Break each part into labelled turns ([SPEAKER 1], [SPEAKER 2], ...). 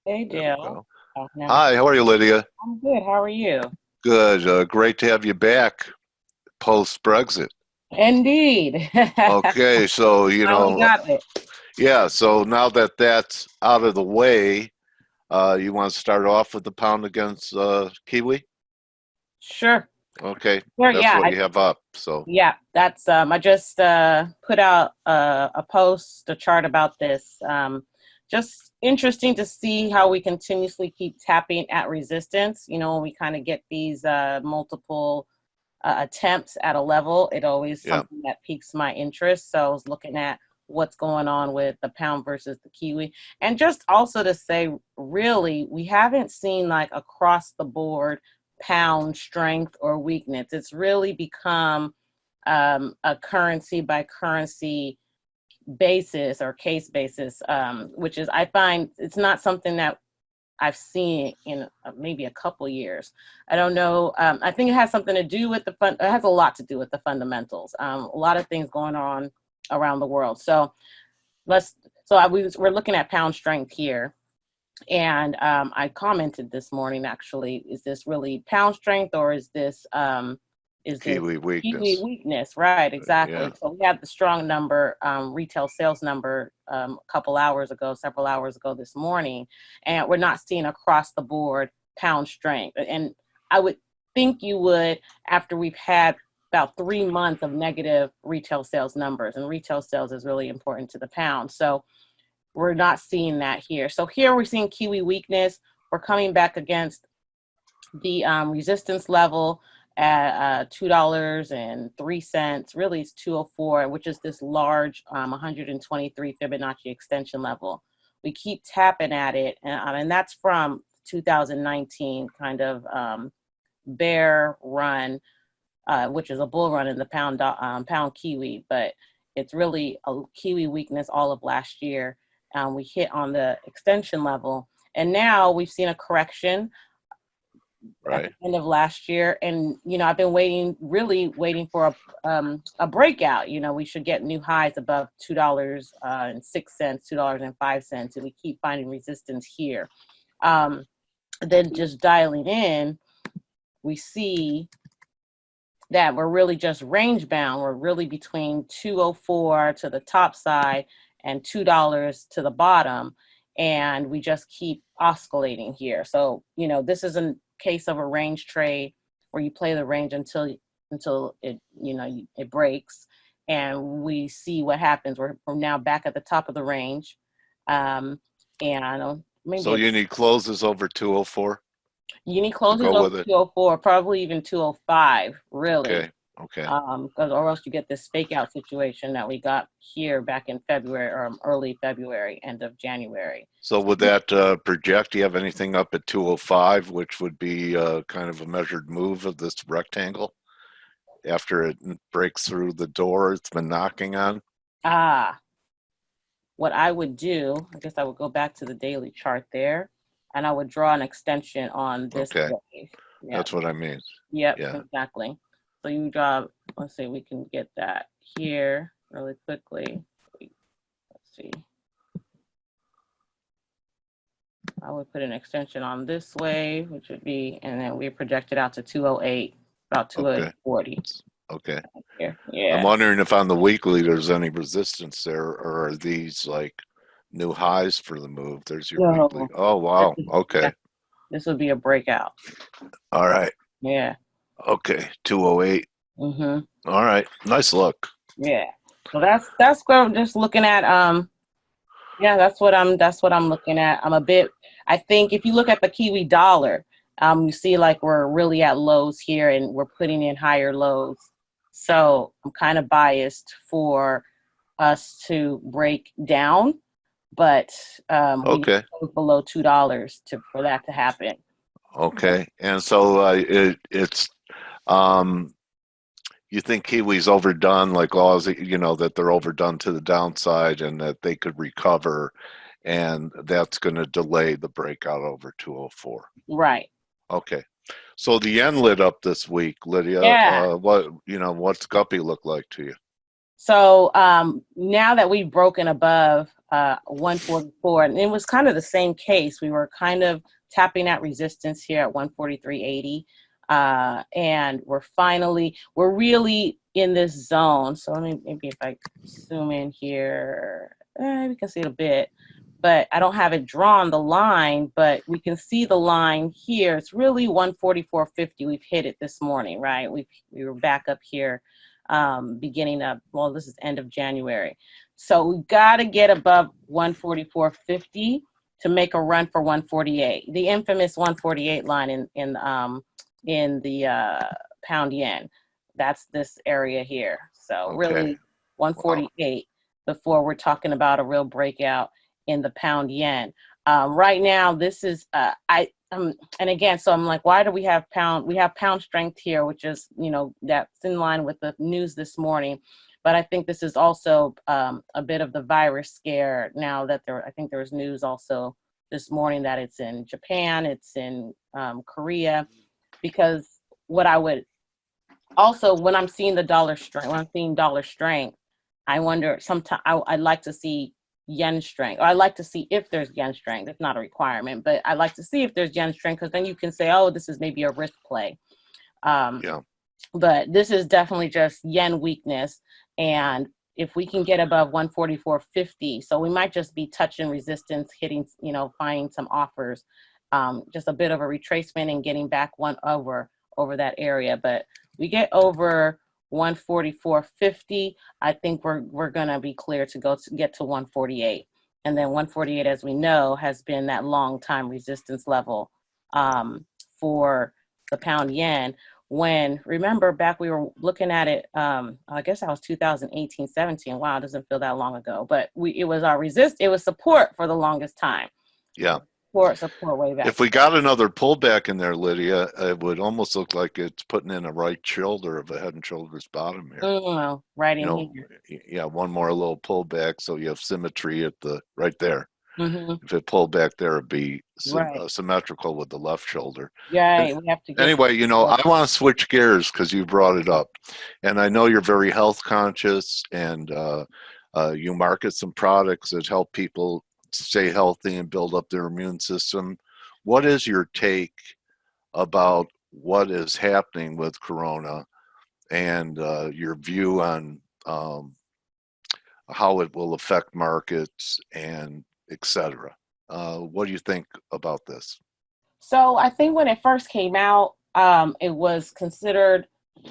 [SPEAKER 1] Hey,
[SPEAKER 2] There we
[SPEAKER 1] Dale.
[SPEAKER 2] go.
[SPEAKER 1] Oh, now
[SPEAKER 2] Hi, how are you, Lydia?
[SPEAKER 1] I'm good. How are you?
[SPEAKER 2] Good. Great to have you back post Brexit.
[SPEAKER 1] Indeed.
[SPEAKER 2] Okay, so
[SPEAKER 1] Finally got it.
[SPEAKER 2] yeah. So now that that's out of the way, you want to start off with the pound against Kiwi?
[SPEAKER 1] Sure.
[SPEAKER 2] Okay,
[SPEAKER 1] Sure.
[SPEAKER 2] that's
[SPEAKER 1] Yeah.
[SPEAKER 2] what you have up. So
[SPEAKER 1] Yeah. That's I just put out a post, a chart about this. Just interesting to see how we continuously keep tapping at resistance. When we kind of get these multiple attempts at a level, it always
[SPEAKER 2] yeah,
[SPEAKER 1] something that piques my interest. So I was looking at what's going on with the pound versus the kiwi, and just also to say, really, we haven't seen like across the board pound strength or weakness. It's really become a currency by currency basis or case basis, which is I find it's not something that I've seen in maybe a couple years. I don't know. I think it has something to do with it has a lot to do with the fundamentals. A lot of things going on around the world. So we're looking at pound strength here. And I commented this morning, actually, is this really pound strength or is this
[SPEAKER 2] Kiwi
[SPEAKER 1] Kiwi
[SPEAKER 2] weakness.
[SPEAKER 1] weakness? Right,
[SPEAKER 2] Yeah,
[SPEAKER 1] exactly. So we had the strong number, retail sales number several hours ago this morning, and we're not seeing across the board pound strength. And I would think you would after we've had about 3 months of negative retail sales numbers, and retail sales is really important to the pound. So we're not seeing that here. So here we're seeing Kiwi weakness. We're coming back against the resistance level at $2.03. Really, it's 204, which is this large 123 Fibonacci extension level. We keep tapping at it, and that's from 2019 kind of bear run, which is a bull run in the pound Kiwi, but it's really a Kiwi weakness all of last year. We hit on the extension level, and now we've seen a correction at
[SPEAKER 2] right.
[SPEAKER 1] the end of last year. And I've been really waiting for a breakout. We should get new highs above $2.06, $2.05, and we keep finding resistance here. Then just dialing in, we see that we're really just range bound. We're really between 204 to the top side and $2 to the bottom. And we just keep oscillating here. So, this is a case of a range trade where you play the range until it, it breaks. And we see what happens. We're now back at the top of the range. And
[SPEAKER 2] So
[SPEAKER 1] maybe
[SPEAKER 2] you need closes over 204
[SPEAKER 1] you need
[SPEAKER 2] to
[SPEAKER 1] closes
[SPEAKER 2] go
[SPEAKER 1] over
[SPEAKER 2] with it.
[SPEAKER 1] 204, probably even 205, really.
[SPEAKER 2] Okay, okay.
[SPEAKER 1] Because or else you get this fake out situation that we got here back in February or early February, end of January.
[SPEAKER 2] So would that project? Do you have anything up at 205, which would be kind of a measured move of this rectangle after it breaks through the door it's been knocking on?
[SPEAKER 1] Ah, what I would do, I guess I would go back to the daily chart there, and I would draw an extension on this
[SPEAKER 2] Okay,
[SPEAKER 1] wave. Yep,
[SPEAKER 2] that's what I mean.
[SPEAKER 1] yep,
[SPEAKER 2] Yeah.
[SPEAKER 1] exactly. So you draw, let's see, we can get that here really quickly. Let's see. I would put an extension on this wave, which would be, and then we project it out to 208, about
[SPEAKER 2] Okay.
[SPEAKER 1] 208.40
[SPEAKER 2] Okay.
[SPEAKER 1] here.
[SPEAKER 2] I'm
[SPEAKER 1] Yeah.
[SPEAKER 2] wondering if on the weekly there's any resistance there, or are these like new highs for the move? There's your weekly.
[SPEAKER 1] No,
[SPEAKER 2] Oh, wow.
[SPEAKER 1] yeah,
[SPEAKER 2] Okay.
[SPEAKER 1] this would be a breakout.
[SPEAKER 2] All right.
[SPEAKER 1] Yeah.
[SPEAKER 2] Okay. 208.
[SPEAKER 1] Mhm.
[SPEAKER 2] All right. Nice look.
[SPEAKER 1] Yeah. So that's what I'm just looking at. Yeah, that's what I'm looking at. I think if you look at the Kiwi dollar, you see like we're really at lows here and we're putting in higher lows. So I'm kind of biased for us to break down, but we need
[SPEAKER 2] Okay.
[SPEAKER 1] to go below $2 for that to happen.
[SPEAKER 2] Okay. And so it's um you think Kiwi's overdone, like laws, that they're overdone to the downside and that they could recover, and that's going to delay the breakout over 204.
[SPEAKER 1] Right.
[SPEAKER 2] Okay. So the yen lit up this week, Lydia.
[SPEAKER 1] Yeah.
[SPEAKER 2] What's Guppy look like to you?
[SPEAKER 1] So now that we've broken above 144, and it was kind of the same case. We were kind of tapping at resistance here at 143.80, and we're really in this zone. So let me, maybe if I zoom in here, we can see it a bit, but I don't have it drawn, the line, but we can see the line here. It's really 144.50. We've hit it this morning, right? We were back up here beginning of, well, this is end of January. So we got to get above 144.50 to make a run for 148. The infamous 148 line in the pound yen. That's this area here. So really 148 before we're talking about a real breakout in the pound yen. Right now, this is and again, so I'm like, why do we have pound? We have pound strength here, which is, you know, that's in line with the news this morning. But I think this is also a bit of the virus scare now that I think there was news also this morning that it's in Japan, it's in Korea, because what I would also, when I'm seeing the dollar strength, I wonder sometimes I'd like to see yen strength, or I like to see if there's yen strength. It's not a requirement, but I like to see if there's yen strength, because then you can say, oh, this is maybe a risk play. But this is definitely just yen weakness. And if we can get above 144.50, so we might just be touching resistance, hitting, you know, finding some offers, just a bit of a retracement and getting back one over that area. But we get over 144.50, I think we're gonna be clear to get to 148. And then 148, as we know, has been that long time resistance level for the pound yen. When, remember back, we were looking at it, I guess that was 2018, 17. Wow, it doesn't feel that long ago, but it was our it was support for the longest time.
[SPEAKER 2] Yeah.
[SPEAKER 1] Support way back.
[SPEAKER 2] If we got another pullback in there, Lydia, it would almost look like it's putting in a right shoulder of a head and shoulders bottom here.
[SPEAKER 1] Right in here.
[SPEAKER 2] Yeah, one more little pullback, so you have symmetry at the right there.
[SPEAKER 1] Mm-hmm.
[SPEAKER 2] If it pulled back there, it'd be symmetrical with the left shoulder.
[SPEAKER 1] Yeah, we have to get
[SPEAKER 2] anyway, you know, I want to switch gears because you brought it up, and I know you're very health conscious, and you market some products that help people stay healthy and build up their immune system. What is your take about what is happening with Corona, and your view on how it will affect markets and etc.? What do you think about this?
[SPEAKER 1] So I think when it first came out, it was considered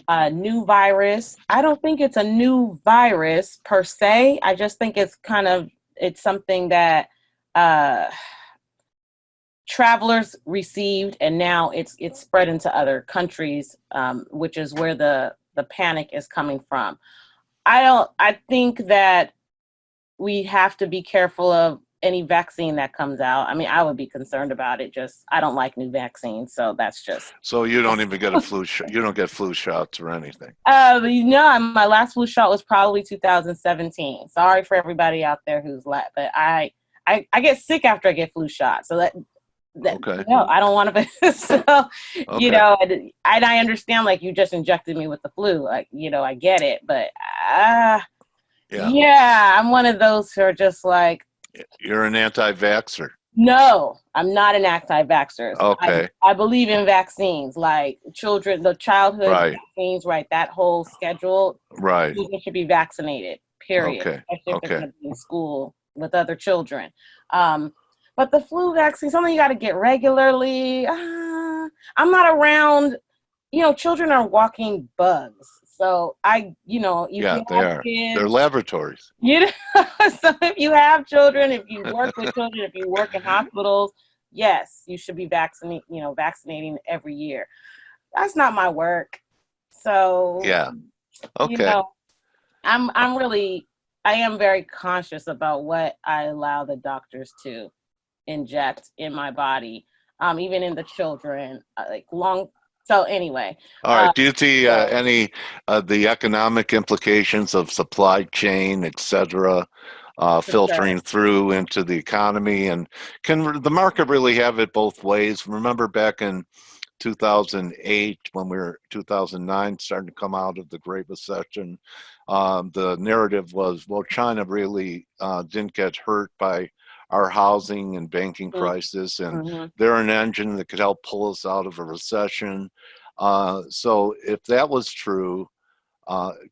[SPEAKER 1] a new virus. I don't think it's a new virus per se. I just think it's something that travelers received, and now it's spread into other countries, which is where the panic is coming from. I think that we have to be careful of any vaccine that comes out. I mean, I would be concerned about it. Just, I don't like new vaccines, so that's just.
[SPEAKER 2] So you don't even get a flu shot. You don't get flu shots or anything.
[SPEAKER 1] You know, my last flu shot was probably 2017. Sorry for everybody out there who's but I get sick after I get flu shots. So that
[SPEAKER 2] okay.
[SPEAKER 1] No, I don't want to. So you know, and I understand, like, you just injected me with the flu. Like, you know, I get it, but yeah, I'm one of those who are just like.
[SPEAKER 2] You're an anti-vaxxer.
[SPEAKER 1] No, I'm not an anti-vaxxer.
[SPEAKER 2] Okay.
[SPEAKER 1] I believe in vaccines, like the childhood vaccines, right? That whole schedule.
[SPEAKER 2] Right.
[SPEAKER 1] Children should be vaccinated, period.
[SPEAKER 2] Okay.
[SPEAKER 1] Especially if they're going to be in school with other children. But the flu vaccine, something you got to get regularly. I'm not around, you know, children are walking bugs. So you know,
[SPEAKER 2] they are. Kids, they're laboratories.
[SPEAKER 1] You know, so if you have children, if you work with children, if you work in hospitals, yes, you should be vaccinating every year. That's not my work. So
[SPEAKER 2] yeah, okay.
[SPEAKER 1] You know, I am very conscious about what I allow the doctors to inject in my body, even in the children, So anyway.
[SPEAKER 2] All right. Do you see any the economic implications of supply chain, et cetera, filtering through into the economy? And can the market really have it both ways? Remember back in 2008, when we were 2009, starting to come out of the Great Recession, the narrative was, well, China really didn't get hurt by our housing and banking crisis, and
[SPEAKER 1] Mm-hmm.
[SPEAKER 2] they're an engine that could help pull us out of a recession. So if that was true,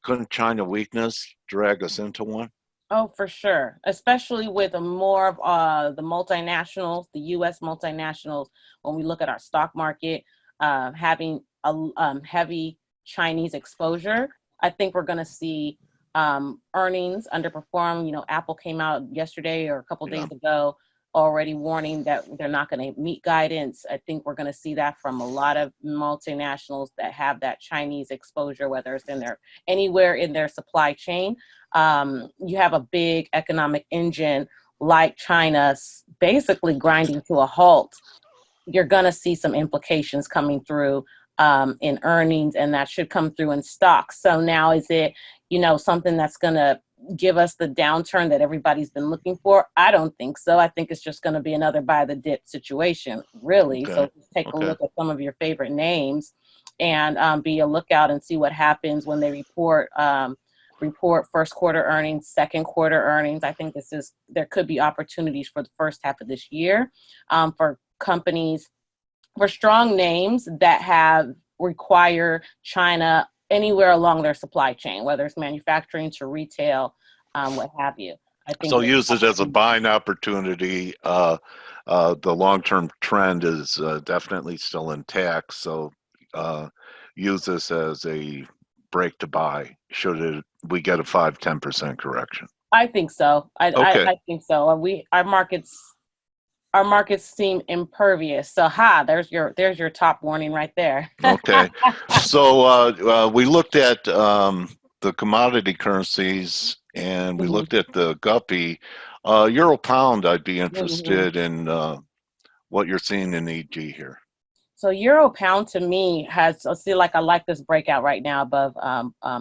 [SPEAKER 2] couldn't China weakness drag us into one?
[SPEAKER 1] Oh, for sure. Especially with more of the multinationals, the U.S. multinationals, when we look at our stock market, having a heavy Chinese exposure, I think we're going to see earnings underperform. You know, Apple came out yesterday or a couple days ago already warning that they're not going to meet guidance. I think we're going to see that from a lot of multinationals that have that Chinese exposure, whether it's in their anywhere in their supply chain. You have a big economic engine like China basically grinding to a halt. You're going to see some implications coming through in earnings, and that should come through in stocks. So now is it, you know, something that's going to give us the downturn that everybody's been looking for? I don't think so. I think it's just going to be another buy the dip situation, really.
[SPEAKER 2] Okay.
[SPEAKER 1] So just take a look at some of your favorite names and be a lookout and see what happens when they report first quarter earnings, second quarter earnings. I think there could be opportunities for the first half of this year for companies, for strong names that require China anywhere along their supply chain, whether it's manufacturing to retail, what have you. I think
[SPEAKER 2] so use it as a buying opportunity. The long-term trend is definitely still intact. So use this as a break to buy should we get a 5-10% correction.
[SPEAKER 1] I think so.
[SPEAKER 2] Okay.
[SPEAKER 1] I think so. Our markets seem impervious. So there's your top warning right there.
[SPEAKER 2] Okay. So we looked at the commodity currencies, and we looked at the guppy. Euro pound, I'd be interested in what you're seeing in EG here.
[SPEAKER 1] So Euro pound to me I like this breakout right now above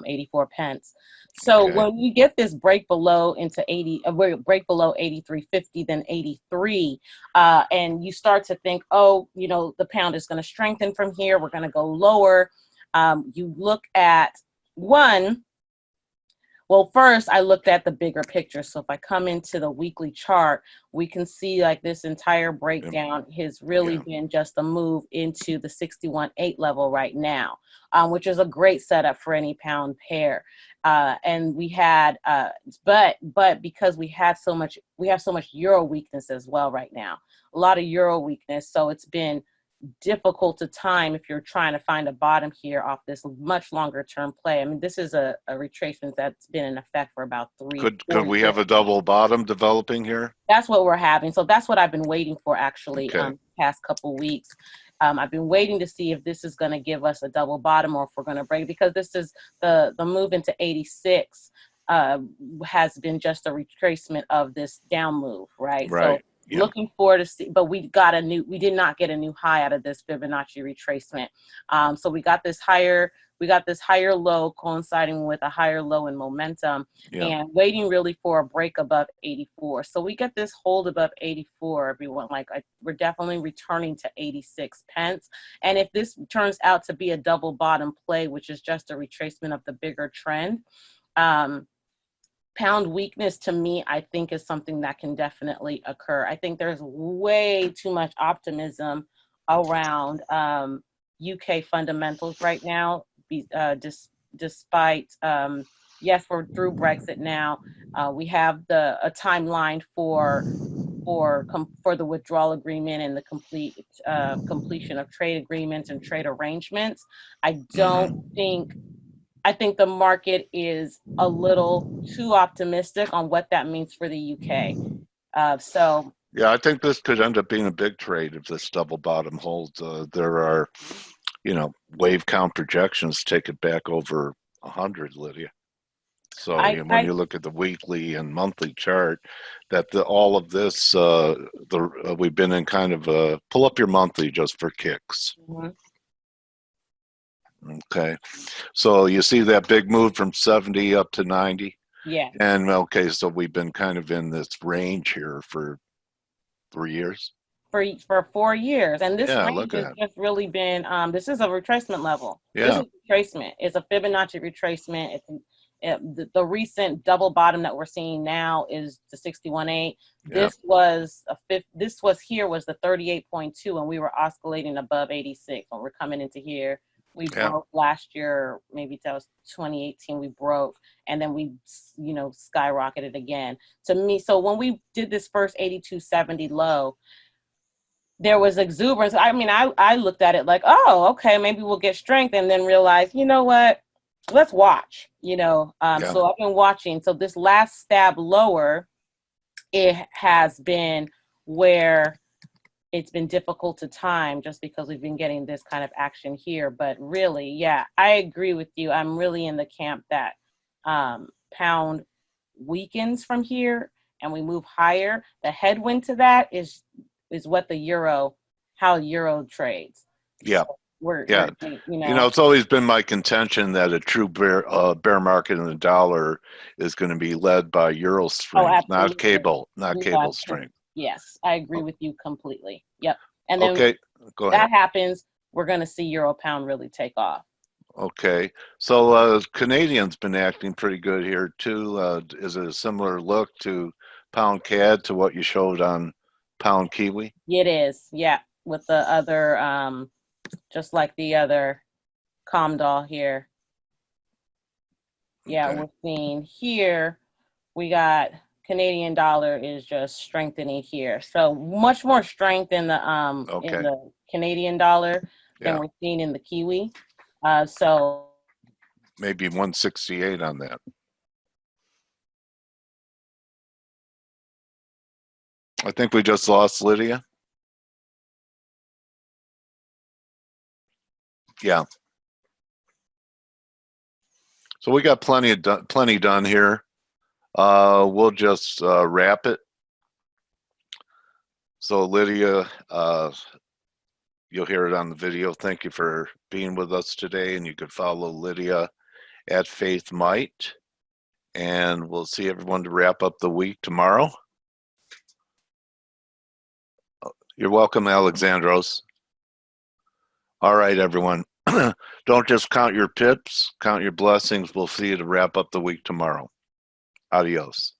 [SPEAKER 1] 84 pence. So when you get this break below into 83.50, then 83, and you start to think, oh, you know, the pound is going to strengthen from here. We're going to go lower. You look at well, first I looked at the bigger picture. So if I come into the weekly chart, we can see like this entire breakdown has really been just a move into the 61.8 level right now, which is a great setup for any pound pair. And we had, but because we have so much euro weakness as well right now, a lot of euro weakness. So it's been difficult to time if you're trying to find a bottom here off this much longer term play. I mean, this is a retracement that's been in effect for about 3
[SPEAKER 2] Could we have a double bottom developing here?
[SPEAKER 1] That's what we're having. So that's what I've been waiting for actually past couple weeks. I've been waiting to see if this is going to give us a double bottom or if we're going to break, because this is the move into 86 has been just a retracement of this down move, right? So looking forward to see, but we did not get a new high out of this Fibonacci retracement. So we got this higher low coinciding with a higher low in momentum and waiting really for a break above 84. So we get this hold above 84, everyone. We're definitely returning to 86 pence. And if this turns out to be a double bottom play, which is just a retracement of the bigger trend, pound weakness to me, I think, is something that can definitely occur. I think there's way too much optimism around UK fundamentals right now, despite, yes, we're through Brexit now. We have a timeline for the withdrawal agreement and the completion of trade agreements and trade arrangements. I think the market is a little too optimistic on what that means for the UK.
[SPEAKER 2] Yeah, I think this could end up being a big trade if this double bottom holds. There are, wave count projections take it back over 100, Lydia. So when you look at the weekly and monthly chart, that all of this, we've been in kind of a pull up your monthly just for kicks. Okay, so you see that big move from 70 up to 90?
[SPEAKER 1] Yeah.
[SPEAKER 2] And so we've been kind of in this range here for 3 years?
[SPEAKER 1] for 4 years, and this
[SPEAKER 2] Yeah,
[SPEAKER 1] range
[SPEAKER 2] look
[SPEAKER 1] has
[SPEAKER 2] at it.
[SPEAKER 1] just really been this is a retracement level. This
[SPEAKER 2] Yeah,
[SPEAKER 1] is retracement. It's a Fibonacci retracement. The recent double bottom that we're seeing now is the 61.8.
[SPEAKER 2] yeah,
[SPEAKER 1] This was here was the 38.2, and we were oscillating above 86 when we're coming into here. We
[SPEAKER 2] yeah.
[SPEAKER 1] broke last year, maybe that was 2018. We broke, and then we skyrocketed again. To me, so when we did this first 82.70 low, there was exuberance. I mean, I looked at it like, oh, okay, maybe we'll get strength, and then realized, you know what? Let's watch.
[SPEAKER 2] Yeah.
[SPEAKER 1] So I've been watching. So this last stab lower, it has been where it's been difficult to time just because we've been getting this kind of action here. But really, yeah, I agree with you. I'm really in the camp that pound weakens from here and we move higher. The headwind to that is what how euro trades.
[SPEAKER 2] Yeah.
[SPEAKER 1] So we're
[SPEAKER 2] Yeah. It's always been my contention that a true bear market in the dollar is going to be led by euro strength, not cable strength.
[SPEAKER 1] Yes, I agree with you completely. Yep. And then
[SPEAKER 2] Okay, go ahead.
[SPEAKER 1] that happens, we're going to see euro pound really take off.
[SPEAKER 2] Okay, so Canadian's been acting pretty good here too. Is it a similar look to pound CAD to what you showed on pound Kiwi?
[SPEAKER 1] It is, yeah, with the other, just like the other doll here. Yeah,
[SPEAKER 2] Okay.
[SPEAKER 1] we're seeing here, we got Canadian dollar is just strengthening here. So much more strength in the Canadian dollar than we're seeing in the Kiwi. So
[SPEAKER 2] maybe 168 on that. I think we just lost Lydia. Yeah. So we got plenty done here. We'll just wrap it. So Lydia, you'll hear it on the video. Thank you for being with us today, and you could follow Lydia at Faith Might. And we'll see everyone to wrap up the week tomorrow. You're welcome, Alexandros. All right, everyone. Don't just count your pips, count your blessings. We'll see you to wrap up the week tomorrow. Adios.